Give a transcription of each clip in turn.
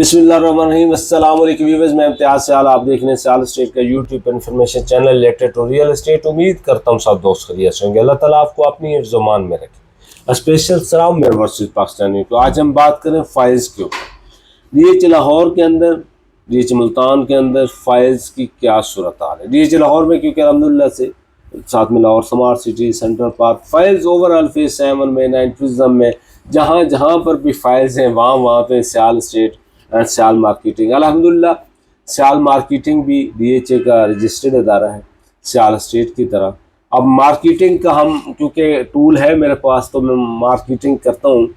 बिस्मिल्लाहिर्रहमानिर्रहीम। अस्सलाम वालेकुम व्यूअर्स, मैं इम्तियाज सयाल, आप देख रहे हैं सयाल स्टेट का यूट्यूब पर information channel related to real estate. उम्मीद करता हूँ सब दोस्त खैरियत से होंगे। अल्लाह ताला आपको अपनी ज़ुबान में रखे। स्पेशल सलाम मेरे वर्सेस पाकिस्तानी को। आज हम बात करें फाइल्स के ऊपर। डीएच लाहौर के अंदर, डीएच मुल्तान के अंदर फाइल्स की क्या सूरत हाल है। डीएच लाहौर में क्योंकि अलहमदुलिल्लाह से साथ में Lahore smart city, central park, files overall phase 7 में, 9 में जहाँ जहाँ पर भी फाइल्स हैं वहाँ पे Sayal state and Sayal marketing. अल्हम्दुलिल्लाह सयाल मार्केटिंग भी डीएचए का रजिस्टर्ड अदारा है सयाल स्टेट की तरह। अब मार्केटिंग का हम क्योंकि टूल है मेरे पास तो मैं मार्केटिंग करता हूँ,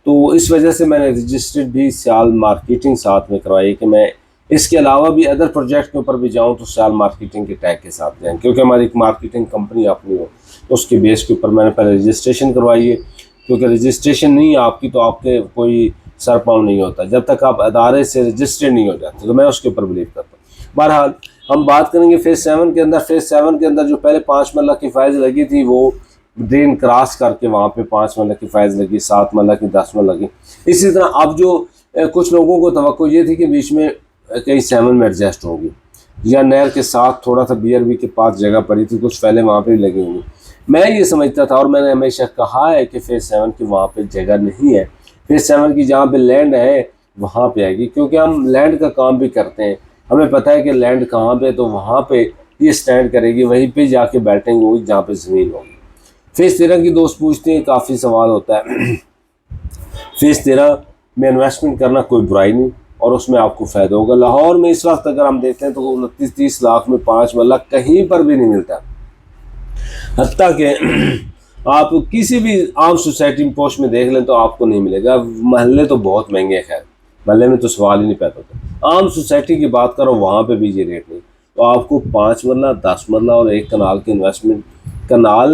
तो इस वजह से मैंने रजिस्टर्ड भी सयाल मार्केटिंग साथ में करवाई कि मैं इसके अलावा भी अदर प्रोजेक्ट के ऊपर भी जाऊँ तो सयाल मार्केटिंग के टैग के साथ जाएँ, क्योंकि हमारी एक मार्केटिंग कंपनी अपनी हो तो उसके बेस के ऊपर मैंने पहले रजिस्ट्रेशन करवाई है। क्योंकि रजिस्ट्रेशन नहीं है आपकी तो आपके कोई सर पाँव नहीं होता जब तक आप अदारे से रजिस्टर्ड नहीं हो जाते, तो मैं उसके ऊपर बिलीव करता हूँ। बहरहाल हम बात करेंगे फेज़ 7 के अंदर। फेज़ 7 के अंदर जो पहले 5 मरला की फाइज लगी थी वो ड्रेन क्रॉस करके वहाँ पे 5 मरला की फाइज लगी, 7 मरला की, 10 मरला की। इसी तरह अब जो कुछ लोगों को तवक्को ये थी कि बीच में कहीं 7 में एडजस्ट होगी या नहर के साथ थोड़ा सा BRB के पास जगह पड़ी थी, कुछ पहले वहाँ पर लगी होंगी। मैं ये समझता था और मैंने हमेशा कहा है कि फेज़ 7 की वहाँ पे जगह नहीं है। फेज़ 7 की जहाँ पे लैंड है वहाँ पे आएगी, क्योंकि हम लैंड का काम भी करते हैं, हमें पता है कि लैंड कहाँ पे, तो वहाँ पे ये स्टैंड करेगी, वहीं पे जाके बैटिंग होगी जहाँ पे ज़मीन होगी। फेज़ 13 की दोस्त पूछते हैं, काफ़ी सवाल होता है। फेज़ 13 में इन्वेस्टमेंट करना कोई बुराई नहीं और उसमें आपको फ़ायदा होगा। लाहौर में इस वक्त अगर हम देखते हैं तो 29-30 लाख में 5 मरला कहीं पर भी नहीं मिलता। हत्ता कि आप किसी भी आम सोसाइटी में पोस्ट में देख लें तो आपको नहीं मिलेगा। महल्ले तो बहुत महंगे हैं, खैर महल्ले में तो सवाल ही नहीं पैदा होता। आम सोसाइटी की बात करो वहाँ पे भी ये रेट नहीं, तो आपको 5 मरला, 10 मरला और 1 कनाल की इन्वेस्टमेंट, कनाल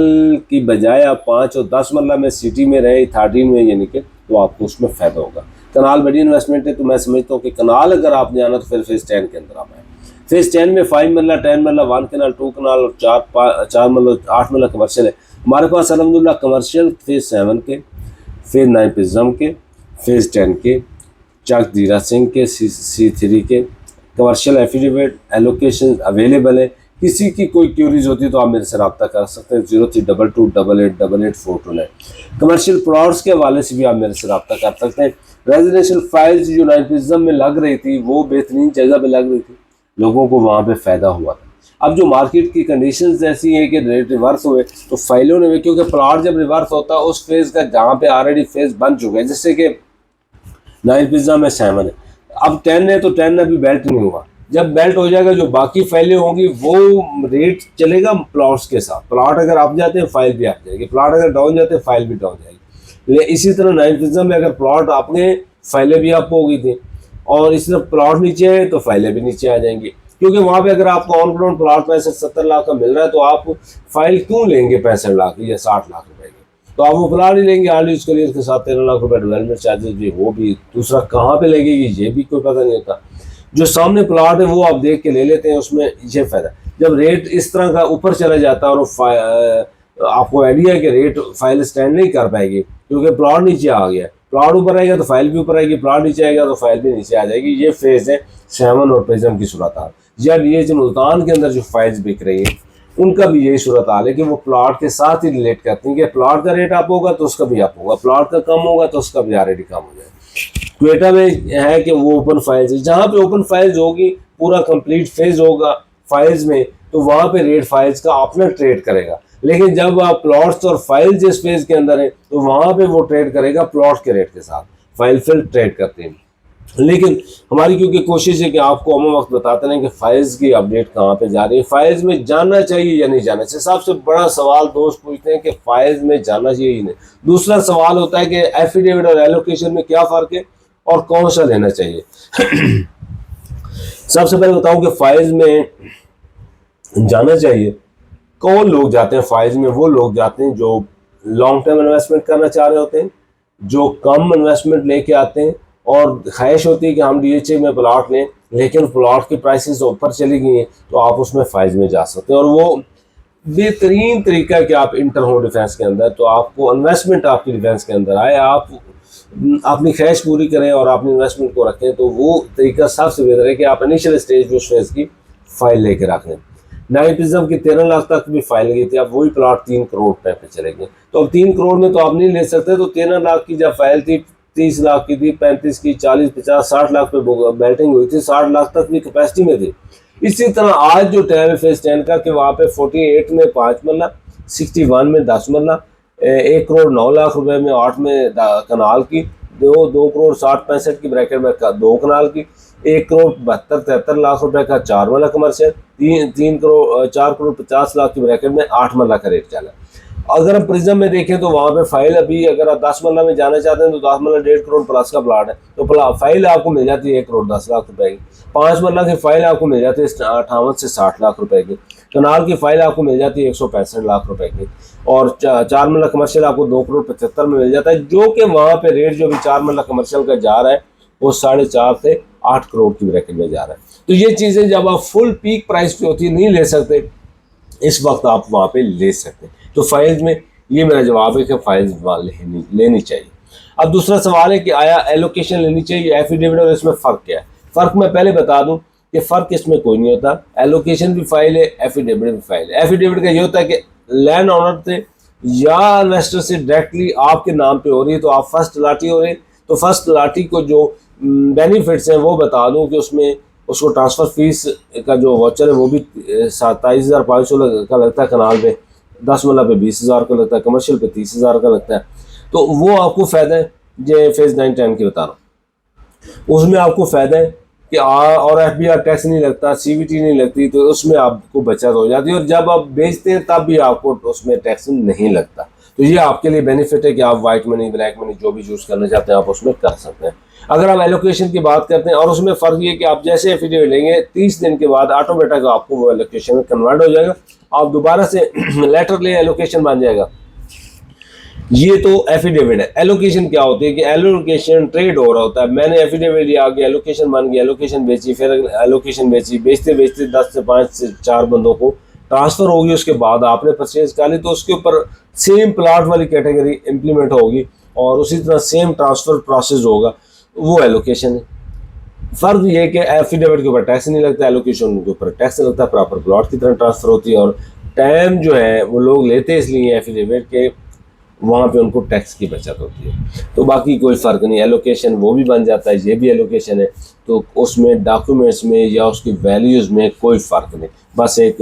की बजाय आप 5 और 10 मरला में सिटी में रहे 13 में यानी कि, तो आपको उसमें फ़ायदा होगा। कनाल बड़ी इन्वेस्टमेंट है, तो मैं समझता हूँ कि कनाल अगर आप जाना तो फिर फेज़ 10 के अंदर आप आए। फेज़ 10 में 5 मरला, 10 मरला, 1 कनाल, 2 कनाल और 4 मरला, 8 मरला कमर्शियल है हमारे पास अलहमदुलिल्लाह। कमर्शियल फेज़ 7 के, फेज़ 9 पिज़म के, फेज़ 10 के, चक जीरा सिंह के, C3 के कमर्शियल एफिडेविट एलोकेशन अवेलेबल है। किसी की कोई क्यूरीज होती है तो आप मेरे से रब्ता कर सकते हैं 0322888842। कमर्शियल प्लॉट्स के हवाले से भी आप मेरे से रब्ता कर सकते हैं। रेजिडेंशियल फाइल्स जो 9 पिज़म में लग रही थी वो बेहतरीन जगह पर लग रही थी, लोगों को वहाँ पे फ़ायदा हुआ था। अब जो मार्केट की कंडीशंस ऐसी हैं कि रेट रिवर्स हुए तो फाइलों ने, क्योंकि प्लॉट जब रिवर्स होता है उस फेज़ का जहाँ पे ऑलरेडी फेज़ बन चुका है, जैसे कि 9 पिज़्ज़ा में 7 है, अब 10 है तो 10 अभी बेल्ट नहीं हुआ। जब बेल्ट हो जाएगा जो बाकी फाइलें होंगी वो रेट चलेगा प्लॉट्स के साथ। प्लॉट अगर आप जाते हैं फाइल भी आप जाएगी, प्लॉट अगर डाउन जाते हैं फाइल भी डाउन जाएगी। इसी तरह 9 पिज़्ज़ा में अगर प्लॉट आपने फाइलें भी आप हो गई थी और इसी तरह प्लॉट नीचे है तो फाइलें भी नीचे आ जाएंगी, क्योंकि वहाँ पे अगर आपको ऑन ग्राउंड प्लॉट 65-70 लाख का मिल रहा है तो आप फाइल क्यों लेंगे 65 लाख या 60 लाख रुपए की, तो आप वो प्लॉट ही लेंगे आर्ली यूज क्लियर के साथ 13 लाख रुपए डेवलपमेंट चार्जेस भी, वो भी दूसरा कहाँ पे लगेगी ये भी कोई पता नहीं होता। जो सामने प्लॉट है वो आप देख के ले लेते हैं, उसमें ये फायदा। जब रेट इस तरह का ऊपर चला जाता है और आपको आइडिया है कि रेट फाइल स्टैंड नहीं कर पाएगी क्योंकि प्लॉट नीचे आ गया, प्लॉट ऊपर आएगा तो फाइल भी ऊपर आएगी, प्लॉट नीचे आएगा तो फाइल भी नीचे आ जाएगी। ये फेज़ है 7 और पिज़्ज़ा की सूरत हाल। या डीएच मुल्तान के अंदर जो फाइल्स बिक रही है उनका भी यही सूरत हाल है कि वो प्लॉट के साथ ही रिलेट करती हैं कि प्लॉट का रेट अप होगा तो उसका भी अप होगा, प्लॉट का कम होगा तो उसका भी ऑलरेडी कम हो जाएगा। क्वेटा में है कि वो ओपन फाइल्स है, जहाँ पे ओपन फाइल्स होगी पूरा कंप्लीट फेज होगा फाइल्स में, तो वहाँ पे रेट फाइल्स का अपना ट्रेड करेगा। लेकिन जब आप प्लॉट्स और फाइल जिस फेज के अंदर है तो वहाँ पे वो ट्रेड करेगा प्लॉट के रेट के साथ, फाइल फिर ट्रेड करते हैं। लेकिन हमारी क्योंकि कोशिश है कि आपको हम वक्त बताते रहें कि फाइल्स की अपडेट कहाँ पे जा रही है, फाइल्स में जाना चाहिए या नहीं जाना चाहिए। सबसे बड़ा सवाल दोस्त पूछते हैं कि फाइल्स में जाना चाहिए या नहीं। दूसरा सवाल होता है कि एफिडेविट और एलोकेशन में क्या फ़र्क है और कौन सा लेना चाहिए। सबसे पहले बताऊं कि फाइल्स में जाना चाहिए, कौन लोग जाते हैं फाइल्स में? वो लोग जाते हैं जो लॉन्ग टर्म इन्वेस्टमेंट करना चाह रहे होते हैं, जो कम इन्वेस्टमेंट लेके आते हैं और ख्वाहिश होती है कि हम डीएचए में प्लॉट लें लेकिन प्लॉट की प्राइसेस ऊपर चली गई हैं, तो आप उसमें फाइल्स में जा सकते हैं। और वो बेहतरीन तरीका है कि आप इंटर हो डिफेंस के अंदर, तो आपको इन्वेस्टमेंट आपकी डिफेंस के अंदर आए, आप अपनी ख्वाहिश पूरी करें और अपनी इन्वेस्टमेंट को रखें, तो वो तरीका सबसे बेहतर है कि आप इनिशियल स्टेज पे उस फेज की फाइल लेके रख लें। नाइट प्रिज्म की 13 लाख तक भी फाइल गई थी, अब वही प्लाट 3 करोड़ रुपए पे चलेंगे। तो अब 3 करोड़ में तो आप नहीं ले सकते, तो 13 लाख की जब फाइल थी, 30 लाख की थी, 35 की, 40, 50, 60 लाख पे बेल्टिंग हुई थी, 60 लाख तक भी कैपेसिटी में थी। इसी तरह आज जो टाइम है फेज 10 का, कि वहाँ पे 48 में 5 मरला, 61 में 10 मरला, 1 करोड़ 9 लाख रुपए में 8 में कनाल की, 2 करोड़ 60-65 की ब्रैकेट में 2 कनाल की, 1 करोड़ 72-73 लाख रुपए का 4 मरला कमर्शियल, 4 करोड़ 50 लाख की ब्रैकेट में 8 मरला का रेट चला। अगर हम प्रिज्म में देखें तो वहाँ पे फाइल अभी अगर आप 10 मरला में जाना चाहते हैं तो 10 मरला 1.5 करोड़ प्लस का प्लाट है, तो फाइल आपको मिल जाती है 1 करोड़ 10 लाख रुपए की। 5 मरला की फाइल आपको मिल जाती है 58 से 60 लाख रुपए की। कनाल की फाइल आपको मिल जाती है 165 लाख रुपए की। और 4 मरला कमर्शियल आपको 2 करोड़ 75 में मिल जाता है, जो कि वहाँ पे रेट जो भी 4 मरला कमर्शियल का जा रहा है वो 4.5 से 8 करोड़ की ब्रैकेट में जा रहा है। तो ये चीज़ें जब आप फुल पीक प्राइस पे होती है नहीं ले सकते, इस वक्त आप वहाँ पे ले सकते हैं। तो फाइल्स में ये मेरा जवाब है कि फाइल्स लेनी चाहिए। अब दूसरा सवाल है कि आया एलोकेशन लेनी चाहिए एफिडेविट, और इसमें फ़र्क क्या है। फ़र्क मैं पहले बता दूं कि फ़र्क इसमें कोई नहीं होता। एलोकेशन भी फाइल है, एफिडेविट भी फाइल है। एफिडेविट का ये होता है कि लैंड ऑनर से या इन्वेस्टर से डायरेक्टली आपके नाम पे हो रही है, तो आप फर्स्ट लाठी हो रही है, तो फर्स्ट लाठी को जो बेनिफिट्स हैं वो बता दूं कि उसमें उसको ट्रांसफ़र फीस का जो वाउचर है वो भी 27,500 का लगता है कनाल पे, 10 मरला पे 20,000 का लगता है, कमर्शियल पे 30,000 का लगता है। तो वो आपको फ़ायदा है जो फेज़ 9-10 की बता रहा हूँ, उसमें आपको फ़ायदा है कि और FBR टैक्स नहीं लगता, CVT नहीं लगती, तो उसमें आपको बचत हो जाती है। और जब आप बेचते हैं तब भी आपको उसमें टैक्स नहीं लगता। तो ये आपके लिए बेनिफिट है कि आप वाइट मनी, ब्लैक मनी जो भी यूज़ करना चाहते हैं आप उसमें कर सकते हैं। अगर हम एलोकेशन की बात करते हैं, और उसमें फ़र्क ये कि आप जैसे एफिडेविट लेंगे 30 दिन के बाद ऑटोमेटिक आपको वो एलोकेशन में कन्वर्ट हो जाएगा, आप दोबारा से लेटर ले एलोकेशन बन जाएगा। ये तो एफिडेविट है। एलोकेशन क्या होती है कि एलोकेशन ट्रेड हो रहा होता है, मैंने एफिडेविट लिया, आगे एलोकेशन बन गई, एलोकेशन बेची, फिर एलोकेशन बेची, बेचते बेचते 10 से 5 से 4 बंदों को ट्रांसफ़र होगी, उसके बाद आपने परचेज कर ली, तो उसके ऊपर सेम प्लाट वाली कैटेगरी इम्प्लीमेंट होगी और उसी तरह सेम ट्रांसफ़र प्रोसेस होगा, वो एलोकेशन है। फ़र्क ये है कि एफिडेविट के ऊपर टैक्स नहीं लगता, एलोकेशन के ऊपर टैक्स लगता है, प्रॉपर प्लॉट की तरह ट्रांसफ़र होती है। और टाइम जो है वो लोग लेते इसलिए एफिडेविट के वहाँ पे उनको टैक्स की बचत होती है। तो बाकी कोई फ़र्क नहीं, एलोकेशन वो भी बन जाता है, ये भी एलोकेशन है, तो उसमें डॉक्यूमेंट्स में या उसकी वैल्यूज़ में कोई फ़र्क नहीं, बस एक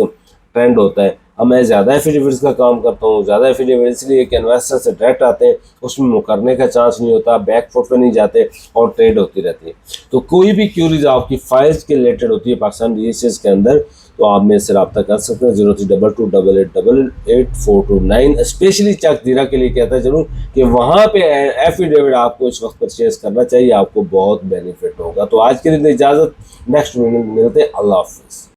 ट्रेंड होता है। अब मैं ज़्यादा एफिडेविट्स का काम करता हूँ, ज़्यादा एफिडेविट इसलिए कि इन्वेस्टर से डायरेक्ट आते हैं, उसमें मुकरने का चांस नहीं होता, बैक फुट पे नहीं जाते और ट्रेड होती रहती है। तो कोई भी क्यूरीज आपकी फाइल्स के रिलेटेड होती है पाकिस्तान DSS के अंदर, तो आप मेरे से रब्ता कर सकते हैं 032288888429। स्पेशली चक जीरा के लिए कहता है जरूर कि वहाँ पे एफिडेविट आपको इस वक्त परचेज करना चाहिए, आपको बहुत बेनिफिट होगा। तो आज के लिए इजाज़त, नेक्स्ट वीडियो में मिलते हैं। अल्लाह हाफिज़।